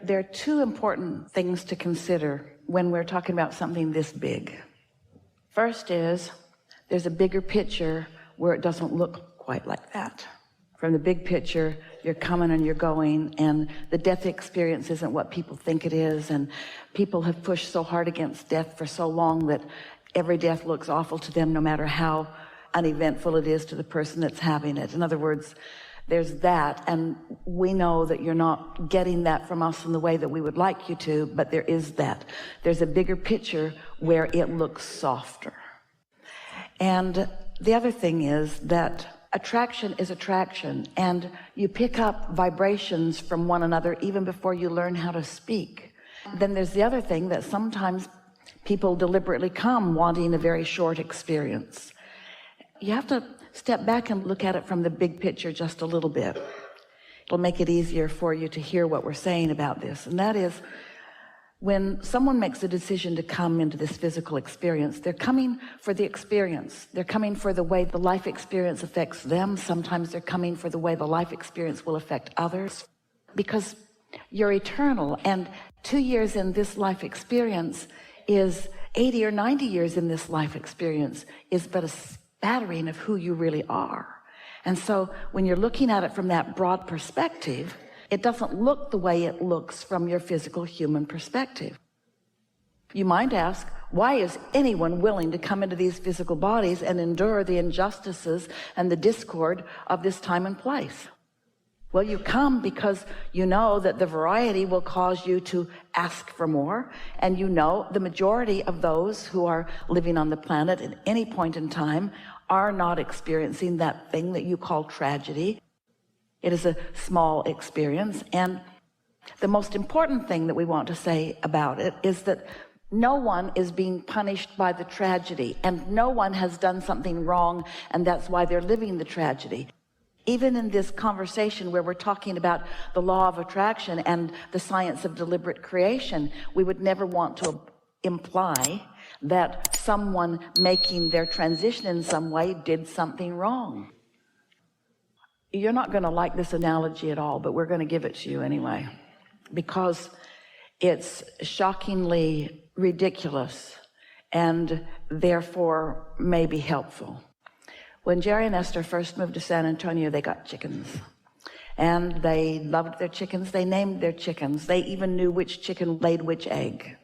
There are two important things to consider when we're talking about something this big. First is, there's a bigger picture where it doesn't look quite like that. From the big picture, you're coming and you're going, and the death experience isn't what people think it is, and people have pushed so hard against death for so long that every death looks awful to them, no matter how uneventful it is to the person that's having it. In other words, there's that, and we know that you're not getting that from us in the way that we would like you to, but there is that. There's a bigger picture where it looks softer. And the other thing is that attraction is attraction, and you pick up vibrations from one another even before you learn how to speak. Then there's the other thing, that sometimes people deliberately come wanting a very short experience. You have to step back and look at it from the big picture just a little bit. It'll make it easier for you to hear what we're saying about this. And that is, when someone makes a decision to come into this physical experience, they're coming for the experience. They're coming for the way the life experience affects them. Sometimes they're coming for the way the life experience will affect others. Because you're eternal, and 2 years in this life experience is 80 or 90 years in this life experience is but a spattering of who you really are. And so when you're looking at it from that broad perspective, it doesn't look the way it looks from your physical human perspective. You might ask, why is anyone willing to come into these physical bodies and endure the injustices and the discord of this time and place? Well, you come because you know that the variety will cause you to ask for more, and you know the majority of those who are living on the planet at any point in time are not experiencing that thing that you call tragedy. It is a small experience, and the most important thing that we want to say about it is that no one is being punished by the tragedy, and no one has done something wrong, and that's why they're living the tragedy. Even in this conversation where we're talking about the law of attraction and the science of deliberate creation, we would never want to imply that someone making their transition in some way did something wrong. You're not going to like this analogy at all, but we're going to give it to you anyway, because it's shockingly ridiculous and therefore may be helpful. When Jerry and Esther first moved to San Antonio, they got chickens, and they loved their chickens. They named their chickens. They even knew which chicken laid which egg.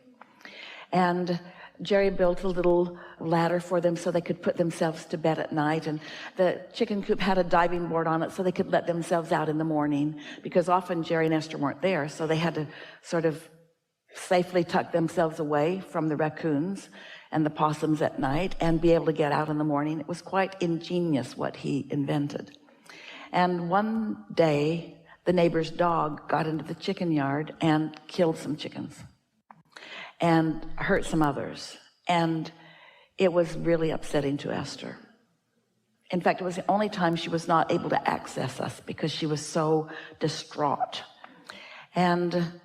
And Jerry built a little ladder for them so they could put themselves to bed at night, and the chicken coop had a diving board on it so they could let themselves out in the morning, because often Jerry and Esther weren't there, so they had to sort of safely tuck themselves away from the raccoons and the possums at night and be able to get out in the morning. It was quite ingenious what he invented. And one day the neighbor's dog got into the chicken yard and killed some chickens and hurt some others, and it was really upsetting to Esther. In fact, it was the only time she was not able to access us because she was so distraught. And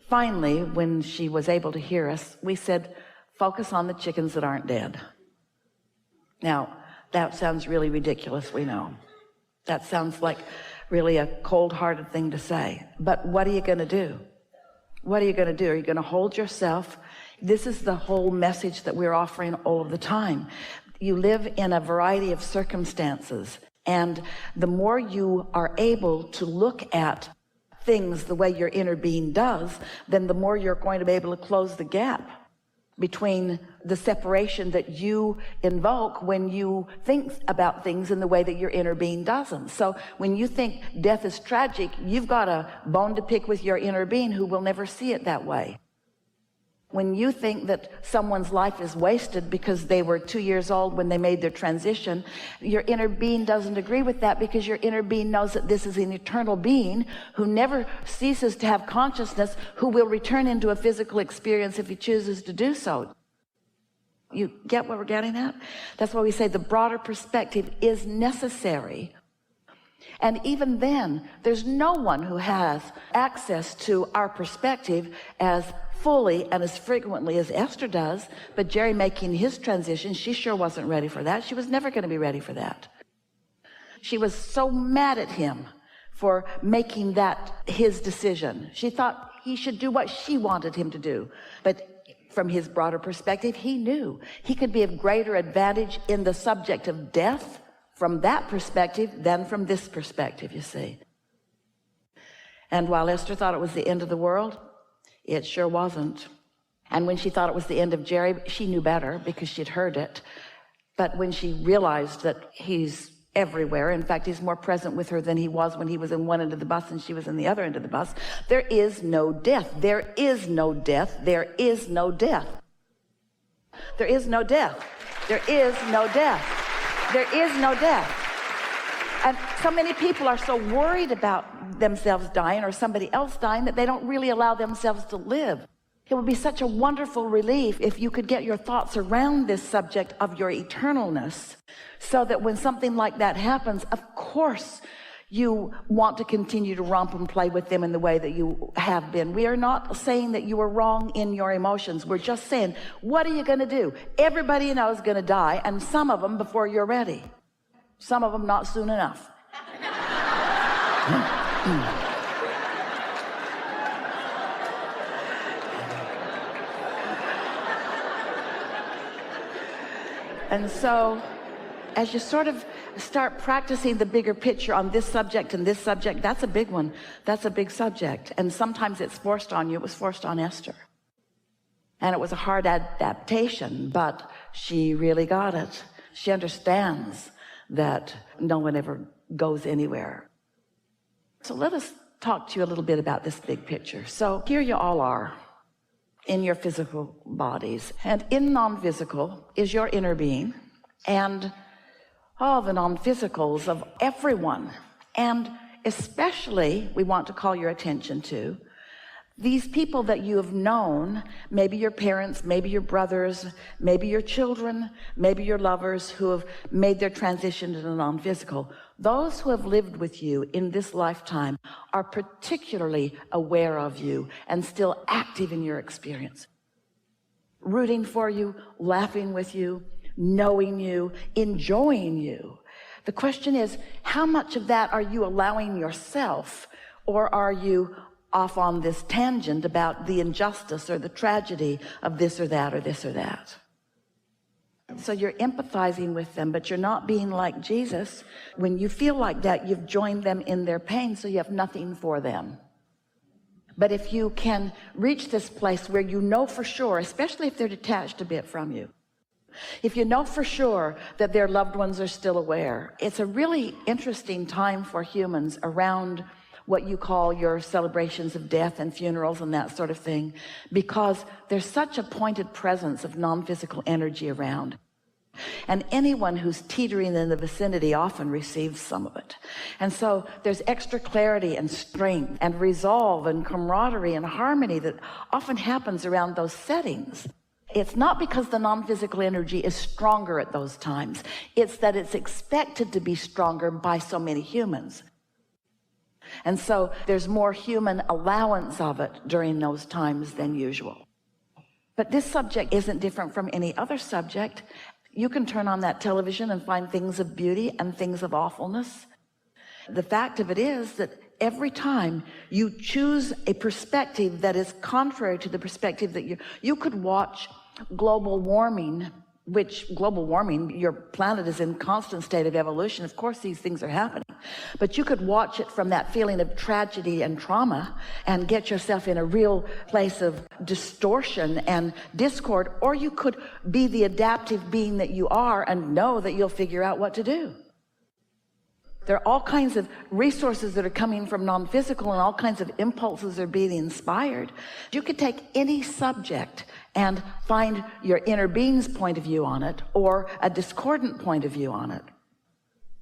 finally, when she was able to hear us, we said, focus on the chickens that aren't dead. Now, that sounds really ridiculous, we know. That sounds like really a cold-hearted thing to say. But what are you going to do? What are you going to do? Are you going to hold yourself? This is the whole message that we're offering all of the time. You live in a variety of circumstances, and the more you are able to look at things the way your inner being does, then the more you're going to be able to close the gap between the separation that you invoke when you think about things in the way that your inner being doesn't. So when you think death is tragic, you've got a bone to pick with your inner being who will never see it that way. When you think that someone's life is wasted because they were 2 years old when they made their transition, your inner being doesn't agree with that, because your inner being knows that this is an eternal being who never ceases to have consciousness, who will return into a physical experience if he chooses to do so. You get what we're getting at? That's why we say the broader perspective is necessary. And even then, there's no one who has access to our perspective as fully and as frequently as Esther does. But Jerry making his transition, she sure wasn't ready for that. She was never going to be ready for that. She was so mad at him for making that his decision. She thought he should do what she wanted him to do. But from his broader perspective, he knew he could be of greater advantage in the subject of death from that perspective than from this perspective, you see. And while Esther thought it was the end of the world, it sure wasn't. And when she thought it was the end of Jerry, she knew better because she'd heard it. But when she realized that he's everywhere, in fact, he's more present with her than he was when he was in one end of the bus and she was in the other end of the bus. There is no death. There is no death. There is no death. There is no death. There is no death. There is no death. And so many people are so worried about themselves dying or somebody else dying that they don't really allow themselves to live. It would be such a wonderful relief if you could get your thoughts around this subject of your eternalness, so that when something like that happens, of course you want to continue to romp and play with them in the way that you have been. We are not saying that you are wrong in your emotions. We're just saying, what are you going to do? Everybody you know is going to die, and some of them before you're ready. Some of them not soon enough. And so as you sort of start practicing the bigger picture on this subject and this subject, that's a big one. That's a big subject. And sometimes it's forced on you. It was forced on Esther. And it was a hard adaptation, but she really got it. She understands that no one ever goes anywhere. So let us talk to you a little bit about this big picture. So here you all are in your physical bodies, and in non-physical is your inner being, and all the non-physicals of everyone. And especially we want to call your attention to these people that you have known, maybe your parents, maybe your brothers, maybe your children, maybe your lovers who have made their transition to the non-physical. Those who have lived with you in this lifetime are particularly aware of you and still active in your experience, rooting for you, laughing with you, knowing you, enjoying you. The question is, how much of that are you allowing yourself, or are you off on this tangent about the injustice or the tragedy of this or that or this or that? So you're empathizing with them, but you're not being like Jesus. When you feel like that, you've joined them in their pain, so you have nothing for them. But if you can reach this place where you know for sure, especially if they're detached a bit from you, if you know for sure that their loved ones are still aware, it's a really interesting time for humans around what you call your celebrations of death and funerals and that sort of thing, because there's such a pointed presence of non-physical energy around. And anyone who's teetering in the vicinity often receives some of it. And so there's extra clarity and strength and resolve and camaraderie and harmony that often happens around those settings. It's not because the non-physical energy is stronger at those times. It's that it's expected to be stronger by so many humans. And so there's more human allowance of it during those times than usual. But this subject isn't different from any other subject. You can turn on that television and find things of beauty and things of awfulness. The fact of it is that every time you choose a perspective that is contrary to the perspective that you could watch global warming, which global warming, your planet is in constant state of evolution. Of course, these things are happening. But you could watch it from that feeling of tragedy and trauma and get yourself in a real place of distortion and discord, or you could be the adaptive being that you are and know that you'll figure out what to do. There are all kinds of resources that are coming from non-physical, and all kinds of impulses are being inspired. You could take any subject and find your inner being's point of view on it, or a discordant point of view on it,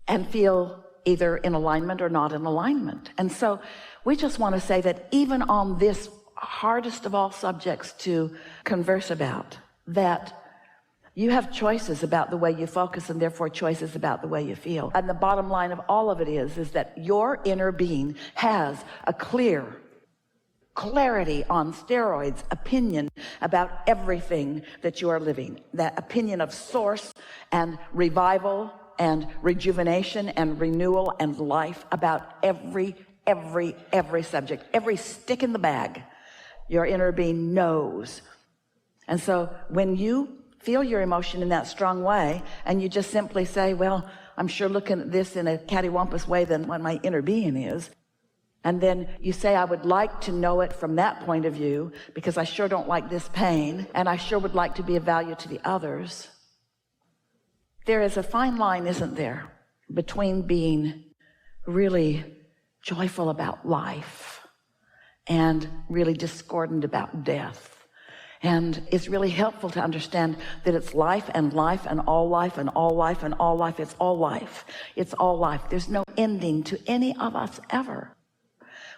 and feel either in alignment or not in alignment. And so we just want to say that even on this hardest of all subjects to converse about, that you have choices about the way you focus, and therefore choices about the way you feel. And the bottom line of all of it is that your inner being has a clarity on steroids opinion about everything that you are living. That opinion of source and revival and rejuvenation and renewal and life about every subject, every stick in the bag Your inner being knows. And so when you feel your emotion in that strong way, and you just simply say, well, I'm sure looking at this in a cattywampus way than what my inner being is. And then you say, I would like to know it from that point of view, because I sure don't like this pain, and I sure would like to be of value to the others. There is a fine line, isn't there, between being really joyful about life and really discordant about death. And it's really helpful to understand that it's life and life and all life and all life and all life. It's all life. It's all life. There's no ending to any of us ever.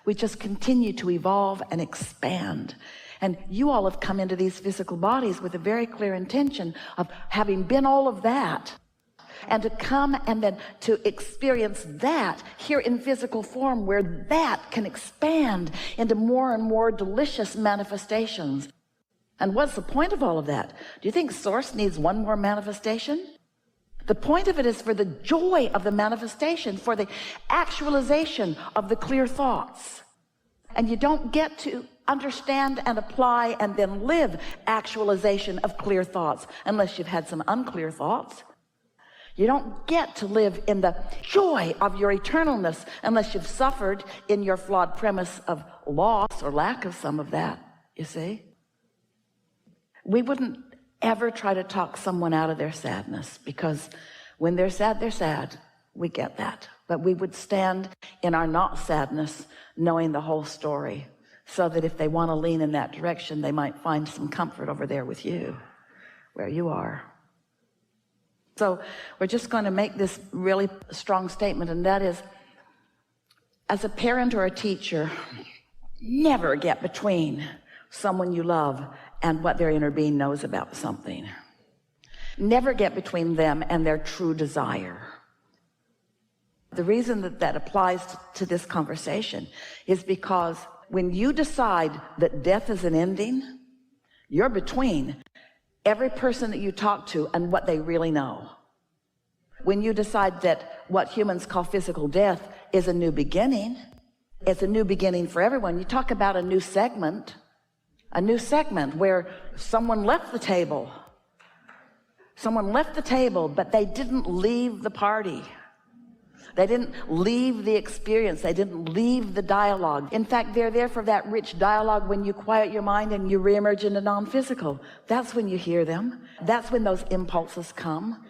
We just continue to evolve and expand. And you all have come into these physical bodies with a very clear intention of having been all of that, and to come and then to experience that here in physical form, where that can expand into more and more delicious manifestations. And what's the point of all of that? Do you think Source needs one more manifestation? The point of it is for the joy of the manifestation, for the actualization of the clear thoughts. And you don't get to understand and apply and then live actualization of clear thoughts unless you've had some unclear thoughts. You don't get to live in the joy of your eternalness unless you've suffered in your flawed premise of loss or lack of some of that, you see. We wouldn't ever try to talk someone out of their sadness, because when they're sad, they're sad. We get that. But we would stand in our not sadness, knowing the whole story, so that if they want to lean in that direction, they might find some comfort over there with you, where you are. So we're just going to make this really strong statement, and that is, as a parent or a teacher, never get between someone you love and what their inner being knows about something. Never get between them and their true desire. The reason that applies to this conversation is because when you decide that death is an ending, you're between every person that you talk to and what they really know. When you decide that what humans call physical death is a new beginning, it's a new beginning for everyone. You talk about a new segment where someone left the table. Someone left the table, but they didn't leave the party. They didn't leave the experience. They didn't leave the dialogue. In fact, they're there for that rich dialogue when you quiet your mind and you reemerge into non-physical. That's when you hear them. That's when those impulses come.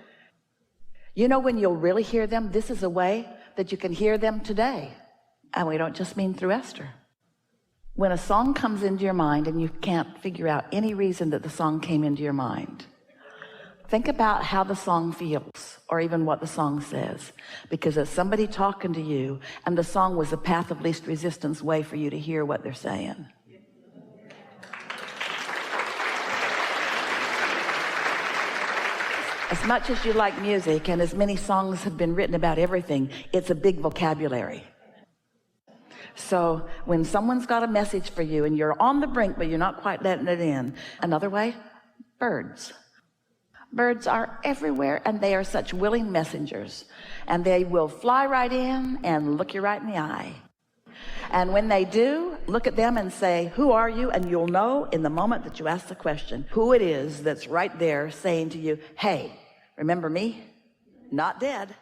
You know when you'll really hear them? This is a way that you can hear them today. And we don't just mean through Esther. When a song comes into your mind and you can't figure out any reason that the song came into your mind, think about how the song feels, or even what the song says, because it's somebody talking to you, and the song was the path of least resistance way for you to hear what they're saying. As much as you like music, and as many songs have been written about everything, it's a big vocabulary. So when someone's got a message for you and you're on the brink, but you're not quite letting it in. Another way, birds. Birds are everywhere, and they are such willing messengers, and they will fly right in and look you right in the eye. And when they do, look at them and say, who are you? And you'll know in the moment that you ask the question who it is that's right there saying to you, hey, remember me? Not dead.